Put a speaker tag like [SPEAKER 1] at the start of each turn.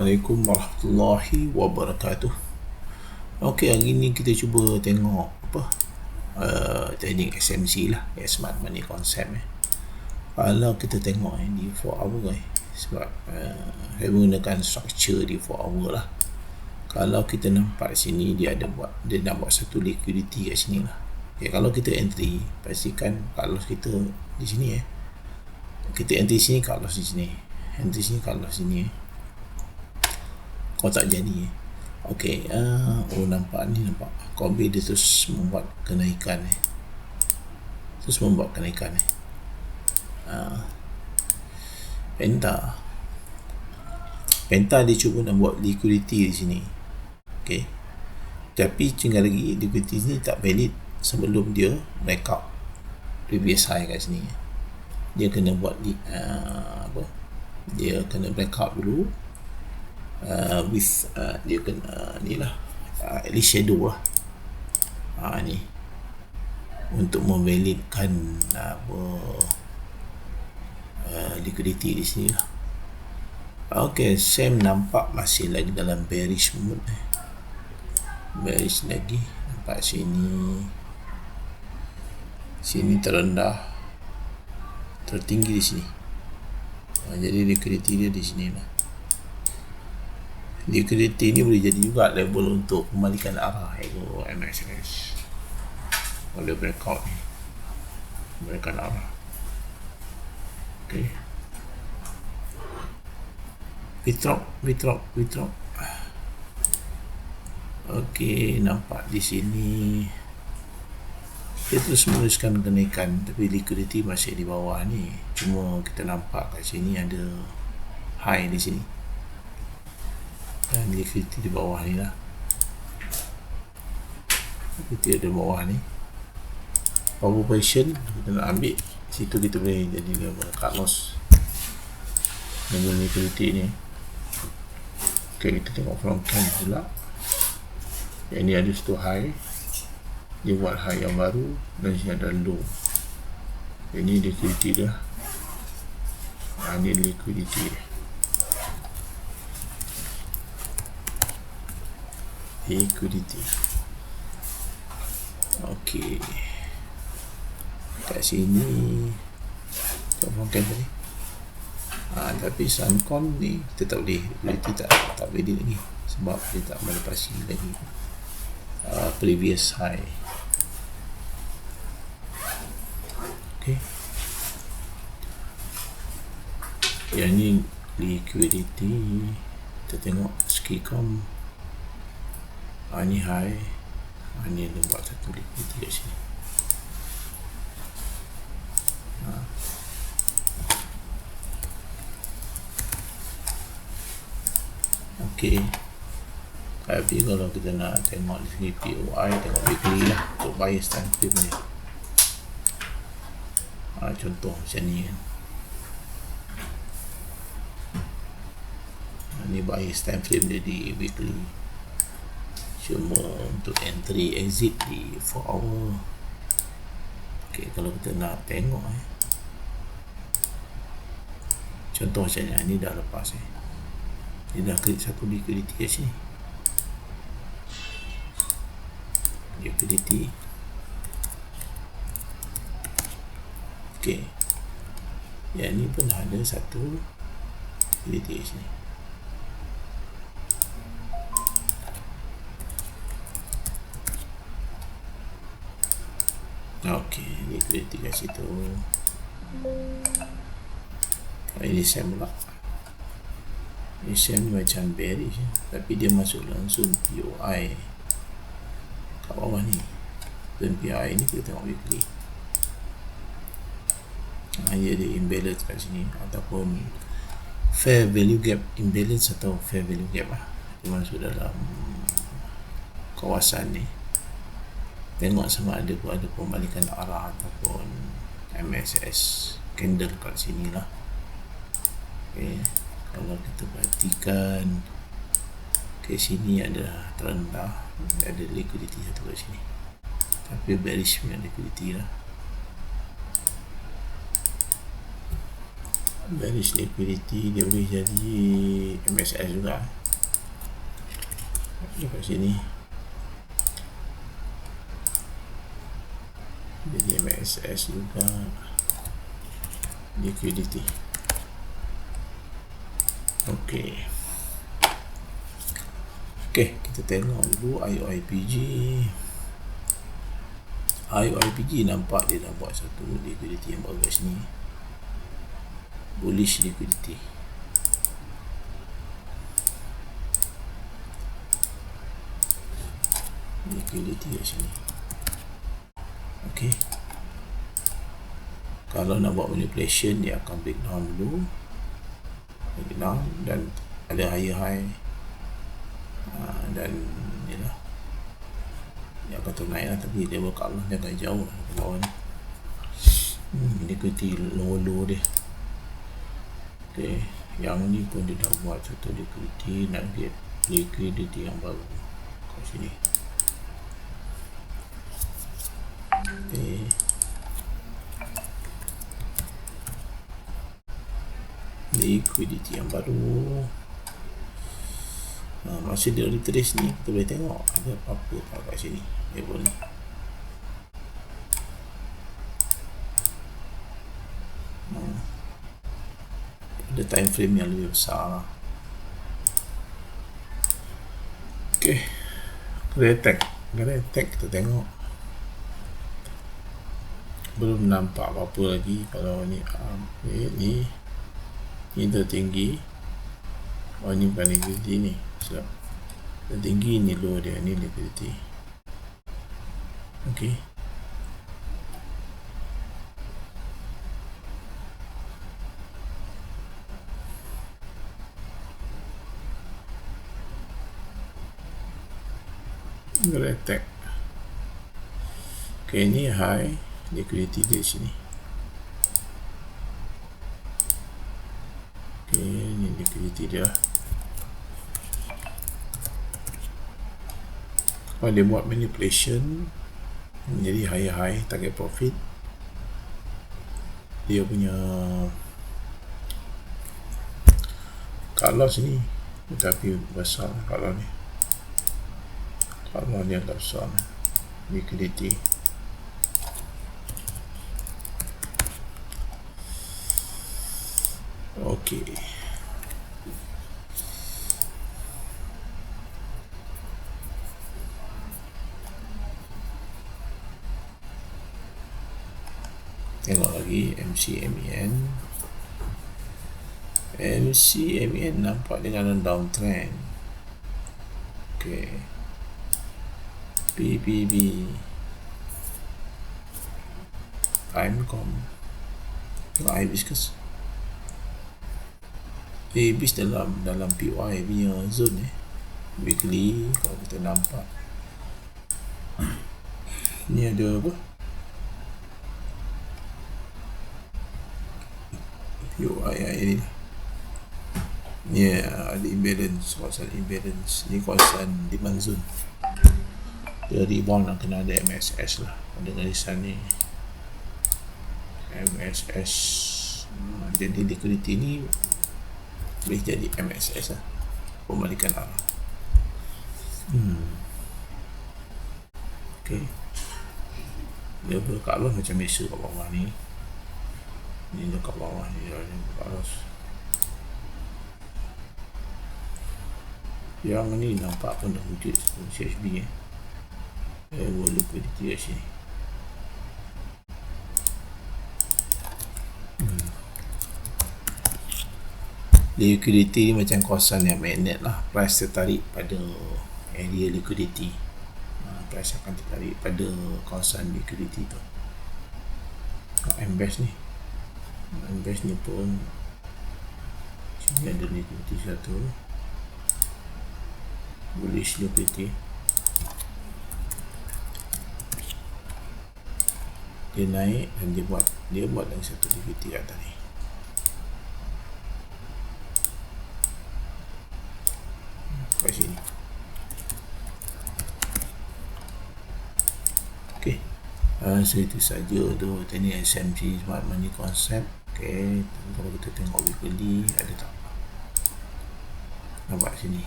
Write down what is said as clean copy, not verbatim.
[SPEAKER 1] Assalamualaikum warahmatullahi wabarakatuh. Okey, hari ni kita cuba tengok teknik SMC lah, Smart Money Concept. Kalau kita tengok di 4 hour sebab saya menggunakan structure di 4 hour lah. Kalau kita nampak sini dia nak buat satu liquidity kat sini lah. Okay, kalau kita entry, pastikan kalau kita di sini kita entry sini, kalau di sini entry sini, kalau sini kalau tak jadi okey, nampak Kobe dia terus membuat kenaikan Penta dia cuba nak buat liquidity di sini, okey, tapi tinggal lagi liquidity ni tak valid sebelum dia breakout previous high kat sini. Dia kena buat dia kena breakout dulu with dia kena ni lah, at least shadow lah ni untuk memvalidkan liquidity di sini lah. Okey, Sam nampak masih lagi dalam bearish mood bearish lagi. Nampak sini terendah, tertinggi di sini. Jadi liquidity dia di sini lah. Liquidity ni boleh jadi juga level untuk kembalikan arah MSS. Boleh breakout ni, kembalikan arah. Okey, we drop. Okey, nampak di sini dia terus meneruskan kenaikan, tapi liquidity masih di bawah ni. Cuma kita nampak kat sini ada high di sini dan liquidity di bawah ni lah. Liquidity di bawah ni, power position kita nak ambil situ, kita boleh jadi cut loss dengan liquidity ni. Okay, kita tengok from can pula. Yang ni ada satu high, dia buat high yang baru, dan sini ada low. Ini liquidity dia. Ini liquidity dia. Okey, kat sini kat bongkan tadi tapi Suncom ni kita tak boleh, liquidity tak boleh lagi sebab dia tak melepasi lagi previous high. Okey, yang ni liquidity. Kita tengok Skicom, ni high, ni dia buat satu liquidity kat sini. Okey, tapi kalau kita nak tengok di sini POI, tengok weekly lah untuk bias time frame ni. Contoh macam ni kan, ni bias time frame dia di weekly. Cuma untuk entry exit di 4 hour. Okey, kalau kita nak tengok contoh macam ni dah lepas dia dah create satu liquidity kat sini. Liquidity. Okey, yang ni pun ada satu liquidity kat sini. Okey, liquidity kat situ. Ini Sam pula. Ini Sam ni macam bearish tapi dia masuk langsung POI kat bawah ni. Dan POI ni kita tengok weekly, dia ada imbalance kat sini, ataupun fair value gap imbalance atau fair value gap lah. Dia masuk dalam kawasan ni. Tengok sama ada pembalikan arah ataupun MSS candle kat sini lah. Okay, kalau kita perhatikan ke sini ada terendah, ada liquidity satu kat sini, tapi bearish punya liquidity lah. bearish liquidity dia boleh jadi MSS juga. Kat sini jadi MSS juga liquidity. Okey, kita tengok dulu IOIPG. IOIPG nampak dia dah buat satu liquidity yang bagus ni, bullish liquidity. Liquidity kat sini. Okey, kalau nak buat manipulation dia akan breakdown dulu, breakdown dan ada higher high, dan inilah dia akan ternaik lah, tapi dia buka Allah dia agak jauh ke bawah ni. Liquidity low dia. Okey, yang ni pun dia dah buat satu liquidity, nak get liquidity yang baru kat sini. Okey, liquidity yang baru. Masa dia retrace ni kita boleh tengok ada apa-apa tak kat sini level ni. Ada time frame yang lebih besar lah. Okey, Greatek kita tengok belum nampak apa-apa lagi. Kalau ni ni tertinggi, ni bukan liquidity ni, sebab tertinggi ni low dia, ni liquidity. Okey, Greatek. Okey, ni high liquidity dia sini. Okey, ni liquidity dia. Kalau dia buat manipulation menjadi high target profit, dia punya cut loss ni tapi besar. Kalau ni dia agak besar liquidity. Okey, tengok lagi MCMEN. MCMEN nampak dia dalam downtrend. Okey, PPB, Timecom, tengok Hibiscus. Habis dalam PY punya zone weekly. Kalau kita nampak ni ada apa, PY ni ada imbalance, kawasan imbalance ni, kawasan demand zone. Dia rebound nak kena ada MSS lah, ada garisan ni MSS. Jadi liquidity ni boleh jadi MSS lah, pembalikan arah. Okey, dia berkat Allah macam biasa kat bawah ni. Ni dekat bawah ni, dia berkat Allah. Yang ni nampak pun dah wujud CHB liquidity kat sini. Liquidity ni macam kawasan yang magnet lah. Price tertarik pada area liquidity, price akan tertarik pada kawasan liquidity tu. Mbest ni pun sini ada liquidity satu, bullish liquidity. Dia naik dan dia buat lagi satu liquidity kat atas ni. Kat sini. Okey, so itu saja untuk teknik SMC Smart Money Concept. Okay, kalau kita tengok weekly ada tak? Nampak sini.